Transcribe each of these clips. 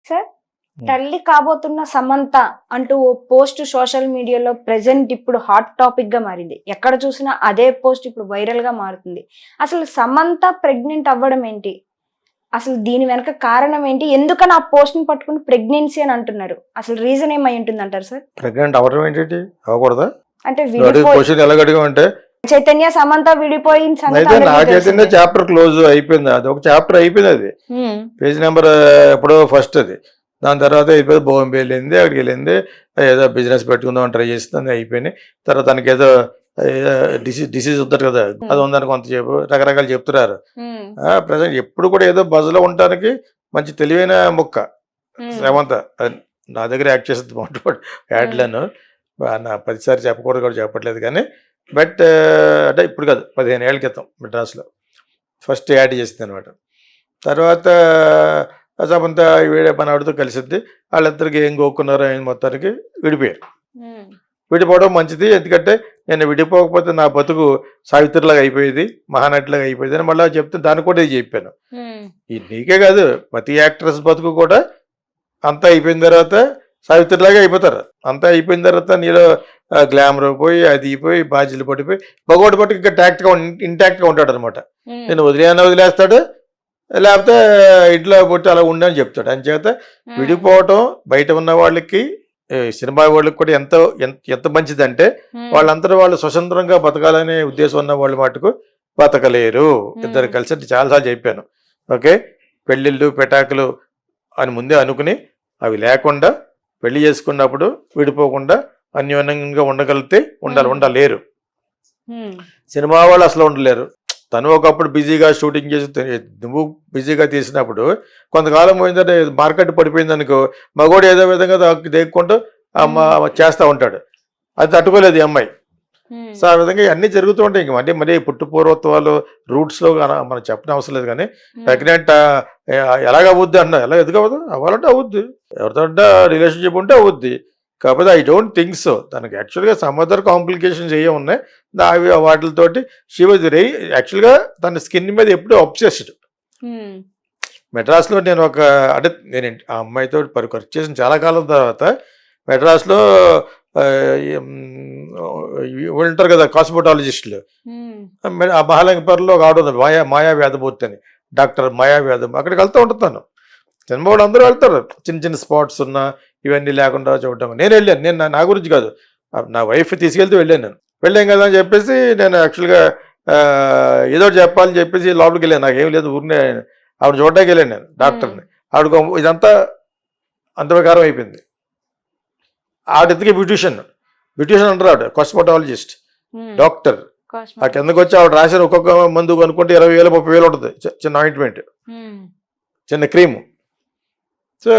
Sir తల్లి కాబోతున్న సమంత అంటూ ఓ పోస్ట్ సోషల్ మీడియాలో ప్రెసెంట్ ఇప్పుడు హాట్ టాపిక్ గా మారింది. ఎక్కడ చూసినా అదే పోస్ట్ ఇప్పుడు వైరల్ గా మారుతుంది. అసలు సమంత ప్రెగ్నెంట్ అవ్వడం ఏంటి? అసలు దీని వెనక కారణం ఏంటి? ఎందుకని ఆ పోస్ట్ ని పట్టుకుని ప్రెగ్నెన్సీ అని అంటున్నారు? అసలు రీజన్ ఏమై ఉంటుంది అంటారు సార్? ప్రెగ్నెంట్ అవ్వడం ఏంటి అవ్వకూడదా? అంటే క్వశ్చన్ ఎలా అడిగామంటే చైతన్య సమంత విడిపోయిన సంగతి అయితే నా అందరికీ చైతన్య తెలిసిందే. చాప్టర్ క్లోజ్ అయిపోయింది. అది ఒక చాప్టర్ అయిపోయింది. అది పేజ్ నెంబర్ ఎప్పుడో ఫస్ట్ అది. దాని తర్వాత అయిపోయింది. బాంబే వెళ్ళింది, అక్కడికి వెళ్ళింది, ఏదో బిజినెస్ పెట్టుకుందాం ట్రై చేస్తుంది, అయిపోయినాయి. తర్వాత తనకి ఏదో డిసీజ్ ఉంటుంది కదా, అది ఉందని కొంతసేపు రకరకాలు చెప్తున్నారు. ప్రజెంట్ ఎప్పుడు కూడా ఏదో బజ్లో ఉండటానికి మంచి తెలివైన ముక్క శ్రమంత. నా దగ్గర యాక్ట్ చేస్తుంది మొట్టమొదటి యాడ్లను. నా 10 సార్లు చెప్పకూడదు కూడా చెప్పట్లేదు కానీ, బట్ అంటే ఇప్పుడు కాదు, 15 ఏళ్ల క్రితం మెడ్రాస్లో ఫస్ట్ యాడ్ చేసింది అనమాట. తర్వాత సమంత వీడే మనవాడితో కలిసిద్ది. వాళ్ళిద్దరికి ఏం కోక్కున్నారో ఆయన మొత్తానికి విడిపోయారు. విడిపోవడం మంచిది, ఎందుకంటే నేను విడిపోకపోతే నా బతుకు సావిత్రిలాగా అయిపోయేది, మహానటిలాగా అయిపోయేది అని మళ్ళీ చెప్తే దాన్ని కూడా ఇది చెప్పాను. ఈ నీకే కాదు, ప్రతి యాక్ట్రెస్ బతుకు కూడా అంతా అయిపోయిన తర్వాత సావిత్రిలాగా అయిపోతారు. అంతా అయిపోయిన తర్వాత నీలో గ్లామర్ పోయి, అది పోయి, బాధ్యతలు పడిపోయి, భగవడి పట్టు ఇంకా ఇంటాక్ట్గా ఉంటాడు అనమాట. నేను వదిలేస్తాడు, లేకపోతే ఇంట్లో పుట్టి అలా ఉండని చెప్తాడు. అంచేత విడిపోవటం బయట ఉన్న వాళ్ళకి, సినిమా వాళ్ళకి కూడా ఎంత మంచిదంటే, వాళ్ళందరూ వాళ్ళు స్వతంత్రంగా బతకాలనే ఉద్దేశం ఉన్న వాళ్ళు మటుకు బతకలేరు. ఇద్దరు కలిసి చాలాసార్లు చెప్పాను. ఓకే, పెళ్ళిళ్ళు పెటాకులు అని ముందే అనుకుని అవి లేకుండా పెళ్లి చేసుకున్నప్పుడు విడిపోకుండా అన్యోన్యంగా ఉండగలిగితే ఉండలేరు. సినిమా వాళ్ళు అసలు ఉండలేరు. తను ఒకప్పుడు బిజీగా షూటింగ్ చేసి నువ్వు బిజీగా తీసినప్పుడు కొంతకాలం పోయిందంటే మార్కెట్ పడిపోయింది అనుకో, మగోడు ఏదో విధంగా దేక్కుంటూ చేస్తూ ఉంటాడు. అది తట్టుకోలేదు ఈ అమ్మాయి. సో ఆ విధంగా అన్నీ జరుగుతూ ఉంటాయి. ఇంక మరీ పుట్టు పూర్వత్వాలు రూట్స్లో మనం చెప్పిన అవసరం లేదు. కానీ ప్రెగ్నెంట్ ఎలాగ అవుద్ది అన్నా, ఎలా ఎందుకు అవ్వదు? అవ్వాలంటే అవుద్ది, ఎవరితో రిలేషన్షిప్ ఉంటే అవుద్ది. కాకపోతే ఐ డోంట్ థింక్ సో. తనకి యాక్చువల్గా సమ్ అదర్ కాంప్లికేషన్స్ ఏ ఉన్నాయి, అవి వాటితోటి షీ వాజ్ యాక్చువల్గా తన స్కిన్ మీద ఎప్పుడూ అబ్సెస్డ్. మెడ్రాస్లో నేను నేను ఆ అమ్మాయితో వర్క్ చేసిన చాలా కాలం తర్వాత మెడ్రాస్లో ఉంటారు కదా కాస్మెటాలజిస్టులు, ఆ మహాలింగపురంలో ఒక ఆవిడ ఉంది, మాయా వ్యాధమూర్తి అని, డాక్టర్ మాయా వ్యాధం. అక్కడికి వెళ్తూ ఉంటాను. సినిమా వాళ్ళు అందరూ వెళ్తారు, చిన్న చిన్న స్పాట్స్ ఉన్నా ఇవన్నీ లేకుండా చూడటం. నేను వెళ్ళాను, నేను నా గురించి కాదు, నా వైఫ్ తీసుకెళ్తూ వెళ్ళాం కదా అని చెప్పేసి నేను యాక్చువల్గా ఏదో చెప్పాలని చెప్పేసి లోపలికి వెళ్ళాను. నాకేం లేదు, ఊరినే ఆవిడ చూడడానికి వెళ్ళాను నేను డాక్టర్ని. ఆవిడ ఇదంతా అంత ప్రకారం అయిపోయింది. ఆవిడెందుకే బ్యూటిషియన్ అంటారు, ఆవిడ కాస్మెటాలజిస్ట్ డాక్టర్. ఆ కిందకు వచ్చి ఆవిడ రాసిన ఒక్కొక్క మందు కొనుక్కుంటే 20,000 30,000 ఉంటుంది, చిన్న ఆయింట్మెంట్, చిన్న cream. So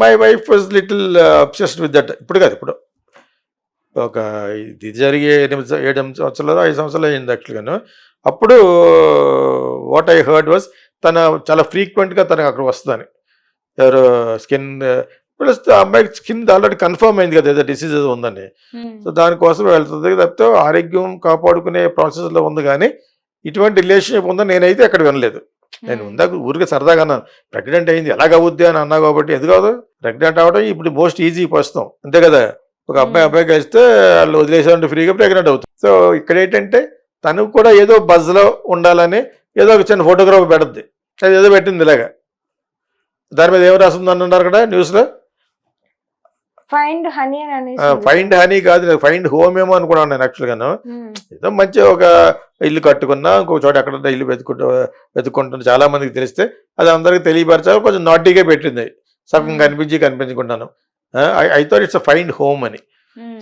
my wife was little obsessed with that. ఇప్పుడు కాదు, ఇప్పుడు ఒక ఇది జరిగి 7 సంవత్సరాలు 5 సంవత్సరాలు అయింది యాక్చువల్గాను. అప్పుడు వాట్ ఐ హర్డ్ వాజ్ తన చాలా ఫ్రీక్వెంట్గా తనకు అక్కడ వస్తుందని, ఎవరు స్కిన్ ప్లస్ అమ్మాయికి స్కిన్ ఆల్రెడీ కన్ఫర్మ్ అయింది కదా ఏదో డిసీజ్ ఉందని. సో దానికోసం వెళ్తుంది తప్పితే ఆరోగ్యం కాపాడుకునే ప్రాసెస్లో ఉంది. కానీ ఇటువంటి రిలేషన్షిప్ ఉందని నేనైతే ఎక్కడ వినలేదు. నేను ఉందాక ఊరికే సరదాగా అన్నాను, ప్రెగ్నెంట్ అయింది ఎలాగ అవుద్ది అని అన్నా కాబట్టి. ఎందుకు కాదు, ప్రెగ్నెంట్ అవ్వడం ఇప్పుడు మోస్ట్ ఈజీ ప్రస్తుతం, అంతే కదా. ఒక అబ్బాయి కలిస్తే వాళ్ళు వదిలేసారంటే ఫ్రీగా ప్రెగ్నెంట్ అవుతుంది. సో ఇక్కడ ఏంటంటే తను కూడా ఏదో బజ్లో ఉండాలని ఏదో ఒక చిన్న ఫోటోగ్రాఫ్ పెడుద్ది, అది ఏదో పెట్టింది ఇలాగా. దాని మీద ఏం రాస్తుంది అని అన్నారు కదా న్యూస్లో, ఫైండ్ హనీ అని. ఫైండ్ హనీ కాదు, ఫైండ్ హోమ్ ఏమో అనుకున్నాను నేను యాక్చువల్గాను. ఏదో మంచి ఒక ఇల్లు కట్టుకున్నా, ఇంకో చోట ఎక్కడ ఇల్లు వెతుక్కుంటున్నా చాలా మందికి తెలిస్తే అది అందరికి తెలియపరచాలి. కొంచెం నాటీగా పెట్టింది, సగం కనిపించుకుంటాను. I thought it's find home అని.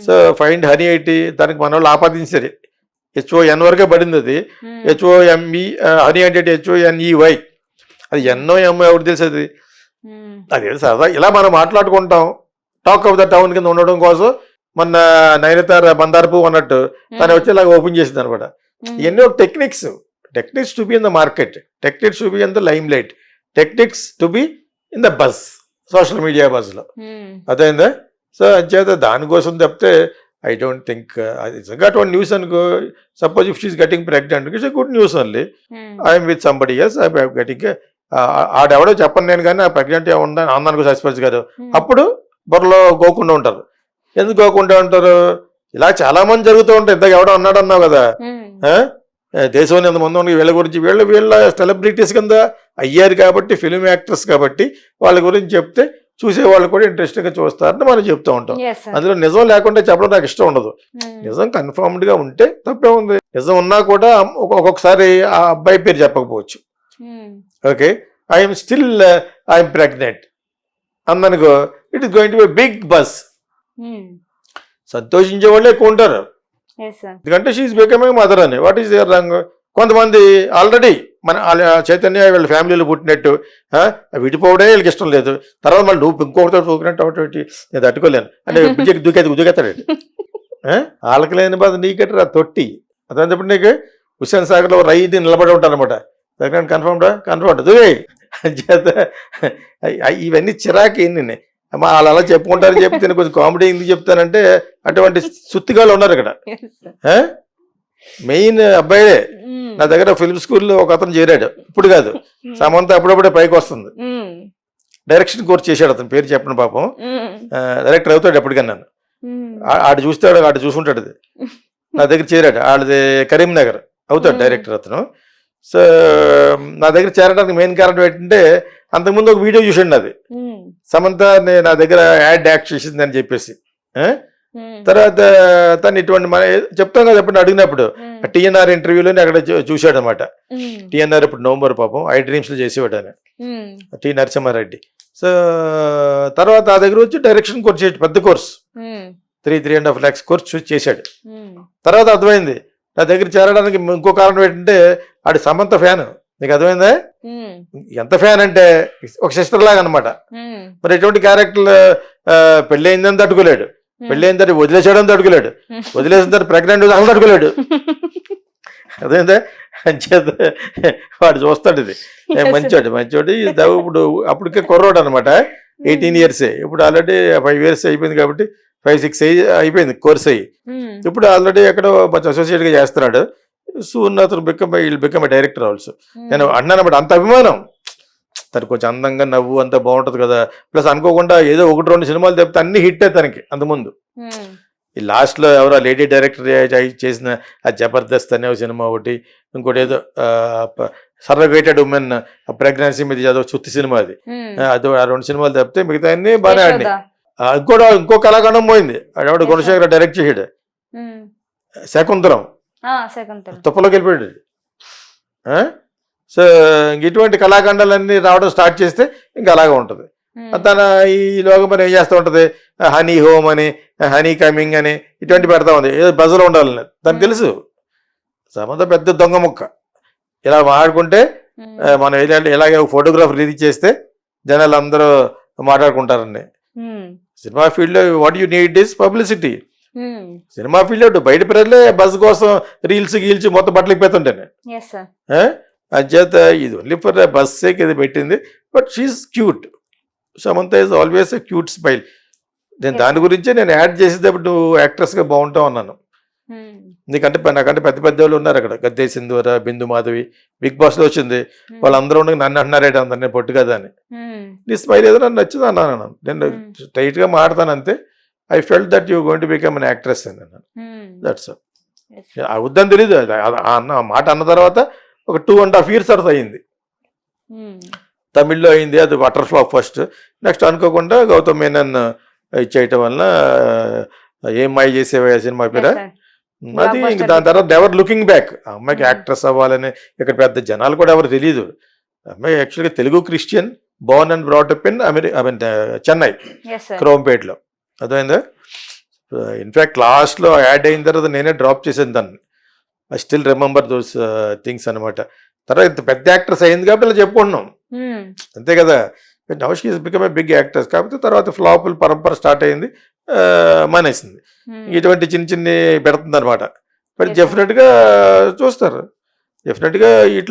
సో ఫైండ్ హనీ ఏంటి, దానికి మన వాళ్ళు ఆపాదించారు. HON వరకే పడింది అది. HOME హనీ అంటే HONEY, అది NOM ఎవరు తెలిసేది. అది సరదా ఇలా మనం మాట్లాడుకుంటాం, టాక్ ఆఫ్ ద టౌన్ కింద ఉండడం కోసం. మొన్న నయనతార బందార్పు అన్నట్టు తను వచ్చి ఇలాగ ఓపెన్ చేసింది అనమాట. ఇవన్నీ ఒక techniques to be in the market, techniques to be in the limelight, techniques to be in the buzz, social media బజ్లో. అదైందా? సో అంచేత దానికోసం తప్పితే ఐ డోంట్ థింక్ నిజంగా అటువంటి న్యూస్ అనుకో. Suppose if she's getting pregnant, it's a good news only. I'm with somebody else, I'm getting ఆడెవడో చెప్పను నేను కానీ ప్రెగ్నెంట్ ఉందని అన్నాను సస్పెన్స్ గారు. అప్పుడు బుర్రలో గోకుండా ఉంటారు. ఎందుకు గోకుండా ఉంటారు? ఇలా చాలా మంది జరుగుతూ ఉంటాయి. ఇంతకు ఎవడో అన్నాడు అన్నావు కదా, దేశంలో ఎంతమంది ఉన్నాయి వీళ్ళ గురించి, వీళ్ళ సెలబ్రిటీస్ కింద అయ్యారు కాబట్టి, ఫిల్మ్ యాక్టర్స్ కాబట్టి వాళ్ళ గురించి చెప్తే చూసే వాళ్ళు కూడా ఇంట్రెస్టింగ్ గా చూస్తారని మనం చెప్తూ ఉంటాం. అందులో నిజం లేకుండా చెప్పడం నాకు ఇష్టం ఉండదు. నిజం కన్ఫర్మ్డ్ గా ఉంటే తప్పే ఉంది. నిజం ఉన్నా కూడా ఒక్కొక్కసారి ఆ అబ్బాయి పేరు చెప్పకపోవచ్చు. Okay, I'm still I'm pregnant అందనుకో, it is going to be big buzz. సంతోషించే వాళ్ళే ఎక్కువ ఉంటారు, ఎందుకంటే షీఈస్ బికమింగ్ మదర్ అని. What is there wrong? కొంతమంది ఆల్రెడీ మన చైతన్య వీళ్ళ ఫ్యామిలీలో పుట్టినట్టు విడిపోవడే వీళ్ళకి ఇష్టం లేదు. తర్వాత మళ్ళీ నువ్వు ఇంకొకరితో చూకినట్టు ఒకటి నేను తట్టుకోలేను అంటే దుకేస్తాడు. వాళ్ళకి లేని బాధ నీకెట్టరా తొట్టి. అదంతప్పుడు నీకు హుస్సేన్ సాగర్లో రైతు నిలబడి ఉంటాను అనమాట. కన్ఫర్మ్ దువే చేత ఇవన్నీ చిరాకు ఏంటి అమ్మా వాళ్ళు అలా చెప్పుకుంటారని చెప్తే నేను కొంచెం కామెడీ ఎందుకు చెప్తానంటే అటువంటి సుత్తిగాళ్ళు ఉన్నారు ఇక్కడ. మెయిన్ అబ్బాయిలే. నా దగ్గర ఫిల్మ్ స్కూల్లో ఒక అతను చేరాడు, ఇప్పుడు కాదు, సమంత అప్పుడప్పుడే పైకి వస్తుంది. డైరెక్షన్ కోర్స్ చేశాడు అతను, పేరు చెప్పను పాపం. డైరెక్టర్ అవుతాడు ఎప్పటికన్నా. ఆడు చూస్తాడు, ఆడు చూసుకుంటాడు. అది నా దగ్గర చేరాడు, ఆడది కరీంనగర్ అవుతాడు డైరెక్టర్ అతను. సో నా దగ్గర చేరడానికి మెయిన్ కారణం ఏంటంటే అంతకుముందు ఒక వీడియో చూసాడు అది, సమంత నా దగ్గర యాక్ట్ చేసింది అని చెప్పేసి. తర్వాత తను ఇటువంటి మన చెప్తాం కదా ఎప్పుడు అడిగినప్పుడు టీఎన్ఆర్ ఇంటర్వ్యూలోనే అక్కడ చూశాడు అనమాట. టీఎన్ఆర్ ఇప్పుడు నవంబర్ పాపం ఐ డ్రీమ్స్ లో చేసేవాడు ఆయన, టి నరసింహారెడ్డి. సో తర్వాత ఆ దగ్గర వచ్చి డైరెక్షన్ కోర్స్ చేసి పెద్ద కోర్స్ 3.5 lakhs కోర్స్ చూసి చేశాడు. తర్వాత అర్థమైంది నా దగ్గర చేరడానికి ఇంకో కారణం ఏంటంటే ఆడి సమంత ఫ్యాన్. నీకు అర్థమైందా? ఎంత ఫ్యాన్ అంటే ఒక సిస్టర్ లాగా అనమాట. మరి ఎటువంటి క్యారెక్టర్లు పెళ్ళయిందని తట్టుకోలేడు, పెళ్ళైన తర్వాత వదిలేసాడని తట్టుకోలేడు, వదిలేసిన తర్వాత ప్రెగ్నెంట్ అసలు తట్టుకోలేడు. అదేంటే అంచేత వాడు చూస్తాడు. ఇది మంచోడు ఇప్పుడు అప్పటికే కుర్రోడు అనమాట, 18 years. ఇప్పుడు ఆల్రెడీ 5 years అయిపోయింది కాబట్టి 5-6 అయిపోయింది కోర్స్ అయ్యి. ఇప్పుడు ఆల్రెడీ ఎక్కడో కొంచెం అసోసియేట్ గా చేస్తున్నాడు. సూన్ అతను బికమ్ డైరెక్టర్ ఆల్సో. నేను అన్నాను అన్నమాట, అంత అభిమానం తనకు, కొంచెం అందంగా నవ్వు అంతా బాగుంటది కదా. ప్లస్ అనుకోకుండా ఏదో 1-2 సినిమాలు తప్పితే అన్ని హిట్ తనకి అంతకుముందు. ఈ లాస్ట్ లో ఎవరో లేడీ డైరెక్టర్ చేసిన ఆ జబర్దస్త్ అనే సినిమా ఒకటి, ఇంకోటి ఏదో సర్వగేటెడ్ ఉమెన్ ప్రెగ్నెన్సీ మీద ఏదో చుత్తి సినిమా అది, అది ఆ 2 సినిమాలు తప్పితే మిగతా అన్ని బాగానే ఆడినాయి. ఇంకో కళాఖండం పోయింది, ఆవిడ గుణశేఖర్ డైరెక్ట్ చేసాడు శకుంతలం, తుప్పలోకి వెళ్ళిపోయాడు. సో ఇటువంటి కళాఖండాలన్నీ రావడం స్టార్ట్ చేస్తే ఇంకా అలాగే ఉంటుంది. తన ఈలోగా మరి ఏం చేస్తూ ఉంటుంది, హనీ హోమ్ అని, హనీ కమింగ్ అని ఇటువంటి పెడతా ఉంది, ఏదో బజలో ఉండాలని తనకు తెలుసు. సమంత పెద్ద దొంగ ముక్క. ఇలా మాట్లాడుకుంటే మనం ఇలాగే ఫోటోగ్రాఫ్ రిలీజ్ చేస్తే జనాలు అందరూ మాట్లాడుకుంటారండి. సినిమా ఫీల్డ్ లో what you need is publicity. Cinema field బయట ప్రజలే బస్ కోసం రీల్స్ గీల్చి మొత్తం బట్టలు ఇప్పేస్తుంటాను. అంచేత ఇది ఓన్లీ ఫర్ బస్ సేక్ ఇది పెట్టింది. But she's cute. Samantha is always a cute smile. నేను దాని గురించే నేను యాడ్ చేసేటప్పుడు నువ్వు యాక్ట్రెస్ గా బాగుంటావు అన్నాను. ఎందుకంటే నాకంటే పెద్ద పెద్ద వాళ్ళు ఉన్నారు అక్కడ, గద్దే సింధూర, బిందు మాధవి, బిగ్ బాస్ లో వచ్చింది. వాళ్ళందరూ నన్ను అంటున్నారేట అందరు, నేను పొట్టు కదా అని. నీ స్మైల్ ఏదో నన్ను నచ్చింది అన్నాను. నేను స్ట్రైట్ గా మాట్లాడతాను అంతే. I felt that you going to become an actress అని అన్నాను. దట్స్ వద్దని తెలీదు. ఆ మాట అన్న తర్వాత ఒక 2.5 years తర్వాత అయింది. తమిళ్లో అయింది, అది వాటర్ ఫ్లాప్ ఫస్ట్. నెక్స్ట్ అనుకోకుండా గౌతమ్ మేనన్ ఇచ్చేయటం వలన ఏం మాయ చేసేవా సినిమా పేరు అది. ఇంక దాని తర్వాత ఎవర్ లుకింగ్ బ్యాక్. అమ్మాయికి యాక్ట్రెస్ అవ్వాలని ఇక్కడ పెద్ద జనాలు కూడా ఎవరు తెలియదు. అమ్మాయి యాక్చువల్గా Telugu Christian, born and brought up in Chennai, క్రోంపేట్లో. అర్థమైందా? ఇన్ఫ్యాక్ట్ లాస్ట్లో యాడ్ అయిన తర్వాత నేనే డ్రాప్ చేసాను దాన్ని. I still remember those things అనమాట. తర్వాత ఇంత పెద్ద యాక్ట్రెస్ అయింది కాబట్టి ఇలా చెప్పుకుంటున్నాం అంతే కదా. Now she is become a big actress. కాకపోతే తర్వాత ఫ్లాపుల పరంపర స్టార్ట్ అయింది, మానేసింది. ఇటువంటి చిన్ని పెడుతుంది అనమాట. బట్ డెఫినెట్గా చూస్తారు, డెఫినెట్గా ఇట్